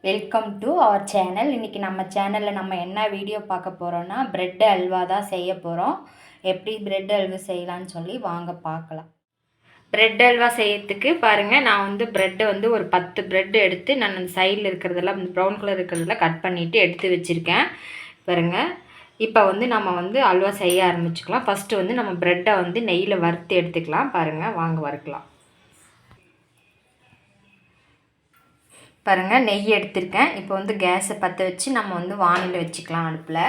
Welcome to our channel. இன்றைக்கி நம்ம சேனலில் நம்ம என்ன வீடியோ பார்க்க போகிறோன்னா ப்ரெட் அல்வா தான் செய்ய போகிறோம். எப்படி ப்ரெட் அல்வா செய்யலான்னு சொல்லி வாங்க பார்க்கலாம். ப்ரெட் அல்வா செய்யறதுக்கு பாருங்கள், நான் வந்து ப்ரெட்டு வந்து ஒரு 10 ப்ரெட் எடுத்து நான் அந்த சைடில் இருக்கிறதெல்லாம் ப்ரௌன் கலர் இருக்கிறதெல்லாம் கட் பண்ணிவிட்டு எடுத்து வச்சுருக்கேன். பாருங்கள், இப்போ வந்து நம்ம வந்து அல்வா செய்ய ஆரம்பிச்சுக்கலாம். ஃபஸ்ட்டு வந்து நம்ம ப்ரெட்டை வந்து நெய்யில் வறுத்து எடுத்துக்கலாம். பாருங்கள், வாங்க வறுக்கலாம். பாருங்கள், நெய் எடுத்திருக்கேன். இப்போ வந்து கேஸை பற்ற வச்சு நம்ம வந்து வானிலை வச்சுக்கலாம் அடுப்பில்.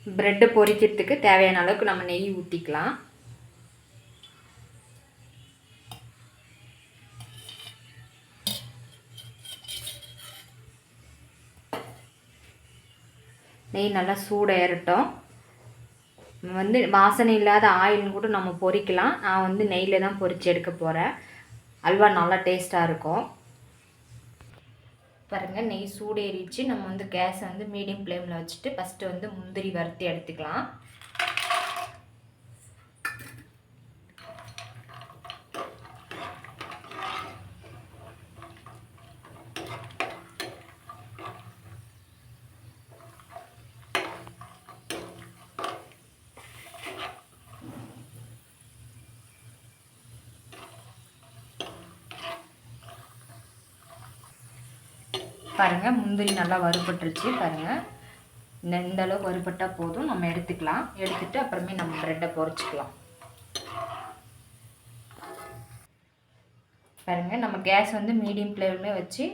ப்ரெட்டு பொரிக்கிறதுக்கு தேவையான அளவுக்கு நம்ம நெய் ஊற்றிக்கலாம். நெய் நல்லா சூடேறட்டும். வந்து வாசனை இல்லாத ஆயில்னு கூட நம்ம பொரிக்கலாம். நான் வந்து நெய்யில் தான் பொரித்து எடுக்க போகிறேன். அல்வா நல்லா டேஸ்ட்டாக இருக்கும். பாருங்கள், நெய் சூடேறிச்சு. நம்ம வந்து கேஸை வந்து மீடியம் ஃப்ளேமில் வச்சுட்டு ஃபஸ்ட்டு வந்து முந்திரி வறுத்து எடுத்துக்கலாம். பாருங்கள், முந்திரி நல்லா வறுபட்டுருச்சு. பாருங்கள், இந்த அளவுக்கு வறுபட்டால் போதும். நம்ம எடுத்துக்கலாம். எடுத்துகிட்டு அப்புறமே நம்ம ப்ரெட்டை பொரிச்சிக்கலாம். பாருங்கள், நம்ம கேஸ் வந்து மீடியம் ஃப்ளேம்லே வச்சு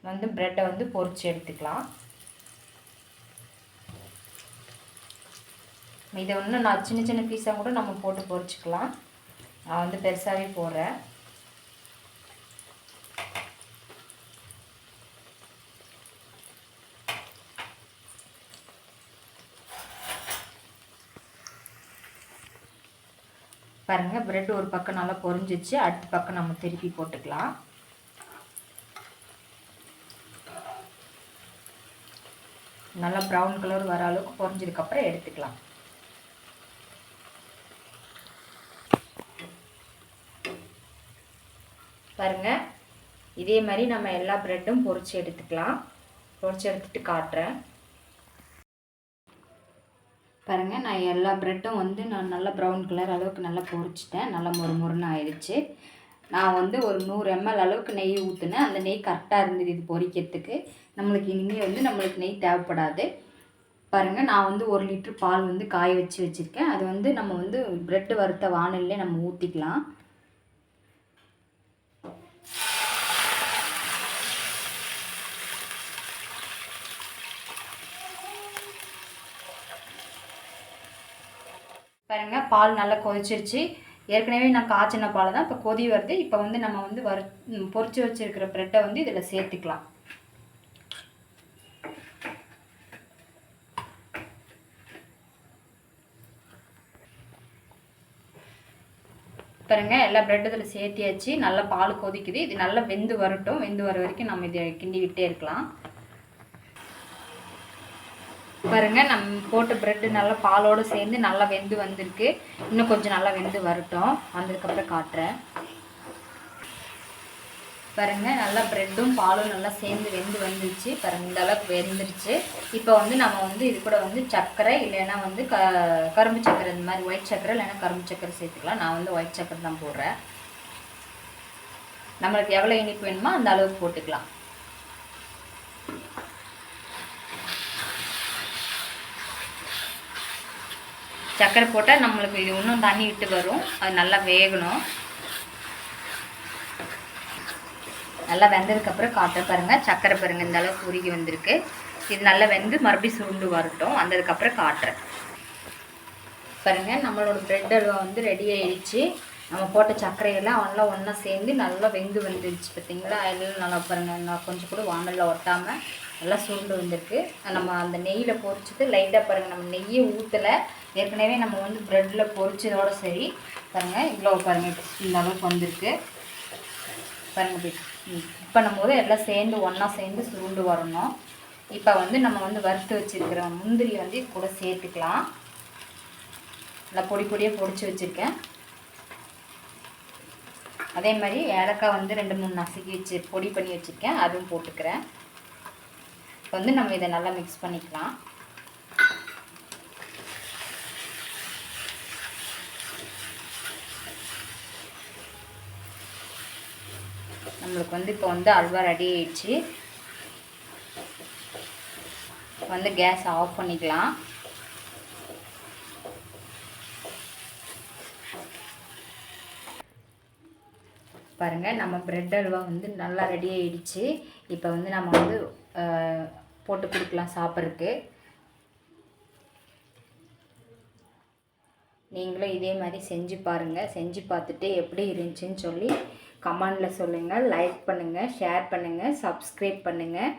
வந்து ப்ரெட்டை வந்து பொரிச்சு எடுத்துக்கலாம். இதை ஒன்று நான் சின்ன சின்ன பீஸாக கூட நம்ம போட்டு பொரிச்சிக்கலாம். நான் வந்து பெருசாகவே போடுறேன். பாருங்கள், ப்ரெட் ஒரு பக்கம் நல்லா பொரிஞ்சிச்சு. அடுத்த பக்கம் நம்ம திருப்பி போட்டுக்கலாம். நல்லா ப்ரௌன் கலர் வர அளவுக்கு பொரிஞ்சதுக்கப்புறம் எடுத்துக்கலாம். பாருங்கள், இதே மாதிரி நம்ம எல்லா ப்ரெட்டும் பொரிச்சு எடுத்துக்கலாம். பொரிச்சு எடுத்துகிட்டு காட்டுறேன். பாருங்கள், நான் எல்லா ப்ரெட்டும் வந்து நான் நல்லா ப்ரௌன் கலர் அளவுக்கு நல்லா பொரிச்சிட்டேன். நல்லா மொறுமொறுன்னு ஆயிடுச்சு. நான் வந்து ஒரு 100 ml அளவுக்கு நெய் ஊற்றினேன். அந்த நெய் கரெக்டாக இருந்தது இது பொரிக்கிறதுக்கு. நம்மளுக்கு இனிமேல் வந்து நம்மளுக்கு நெய் தேவைப்படாது. பாருங்கள், நான் வந்து 1 லிட்டர் பால் வந்து காய வச்சு வச்சுருக்கேன். அது வந்து நம்ம வந்து ப்ரெட்டு வறுத்த வானல்லே நம்ம ஊற்றிக்கலாம். பாருங்கள், பால் நல்லா கொதிச்சிருச்சு. ஏற்கனவே நான் காய்ச்சின பால் தான். இப்போ கொதி வருது. இப்போ வந்து நம்ம வந்து பொரிச்சு வச்சுருக்கிற ப்ரெட்டை வந்து இதில் சேர்த்துக்கலாம். பாருங்கள், எல்லா ப்ரெட் இதில் சேர்த்தியாச்சு. நல்லா பால் கொதிக்குது. இது நல்லா வெந்து வரட்டும். வெந்து வர வரைக்கும் நம்ம இதை கிண்டி விட்டே இருக்கலாம். பாருங்கள், நம்ம போட்ட ப்ரெட்டு நல்லா பாலோடு சேர்ந்து நல்லா வெந்து வந்திருக்கு. இன்னும் கொஞ்சம் நல்லா வெந்து வரட்டும். வந்ததுக்கப்புறம் காட்டுறேன். பாருங்கள், நல்லா ப்ரெட்டும் பாலும் நல்லா சேர்ந்து வெந்து வந்துருச்சு. பாருங்கள், இந்த அளவுக்கு வெந்துருச்சு. இப்போ வந்து நம்ம வந்து இது கூட வந்து சர்க்கரை இல்லைன்னா வந்து கரும்பு சர்க்கரை, இந்த மாதிரி ஒயிட் சர்க்கரை இல்லைன்னா கரும்பு சர்க்கரை சேர்த்துக்கலாம். நான் வந்து ஒயிட் சர்க்கரை தான் போடுறேன். நம்மளுக்கு எவ்வளோ இனிப்பு வேணுமோ அந்த அளவுக்கு போட்டுக்கலாம். சர்க்கரை போட்டால் நம்மளுக்கு இது இன்னும் தண்ணி விட்டு வரும். அது நல்லா வேகணும். நல்லா வெந்ததுக்கப்புறம் காட்ட பாருங்கள். சர்க்கரை பாருங்கள், இந்த அளவுக்கு உருகி வந்திருக்கு. இது நல்லா வெந்து மறுபடியும் சுருண்டு வரட்டும். வந்ததுக்கப்புறம் காட்டுறேன். பாருங்கள், நம்மளோட ப்ரெட் அல்வா வந்து ரெடி ஆகிடுச்சு. நம்ம போட்ட சர்க்கரையெல்லாம் எல்லாம் ஒன்றா சேர்ந்து நல்லா வெந்து வந்துடுச்சு. பார்த்திங்களா, எல்லாம் நல்லா பாருங்கள், நான் கொஞ்சம் கூட வானலில் ஒட்டாமல் நல்லா சுருண்டு வந்திருக்கு. நம்ம அந்த நெய்யில் பொரிச்சது லைட்டாக பாருங்கள், நம்ம நெய்யை ஊற்றலை. ஏற்கனவே நம்ம வந்து ப்ரெட்டில் பொரிச்சதோடு சரி. பாருங்கள், இவ்வளோ பாருங்கள், இந்த அளவுக்கு வந்திருக்கு. பாருங்கள், பண்ணும்போது எல்லாம் சேர்ந்து ஒன்றா சேர்ந்து சுருண்டு வரணும். இப்போ வந்து நம்ம வந்து வறுத்து வச்சுருக்கிற முந்திரி வந்து இது கூட சேர்த்துக்கலாம். நல்லா பொடி பொடியாக பொடிச்சு வச்சுருக்கேன். அதே மாதிரி ஏலக்காய் வந்து 2-3 நசுக்கி வச்சு பொடி பண்ணி வச்சுருக்கேன், அதுவும் போட்டுக்கிறேன். இப்போ வந்து நம்ம இதை நல்லா மிக்ஸ் பண்ணிக்கலாம். நம்மளுக்கு வந்து இப்போ வந்து அல்வா ரெடி ஆயிடுச்சு. வந்து கேஸ் ஆஃப் பண்ணிக்கலாம். பாருங்கள், நம்ம பிரெட் அல்வா வந்து நல்லா ரெடி ஆகிடுச்சு. இப்போ வந்து நம்ம வந்து போட்டு கொடுக்கலாம் சாப்பிட்றதுக்கு. நீங்களும் இதே மாதிரி செஞ்சு பாருங்கள். செஞ்சு பார்த்துட்டு எப்படி இருந்துச்சுன்னு சொல்லி கமெண்டில் சொல்லுங்கள். லைக் பண்ணுங்கள், ஷேர் பண்ணுங்கள், சப்ஸ்கிரைப் பண்ணுங்கள்.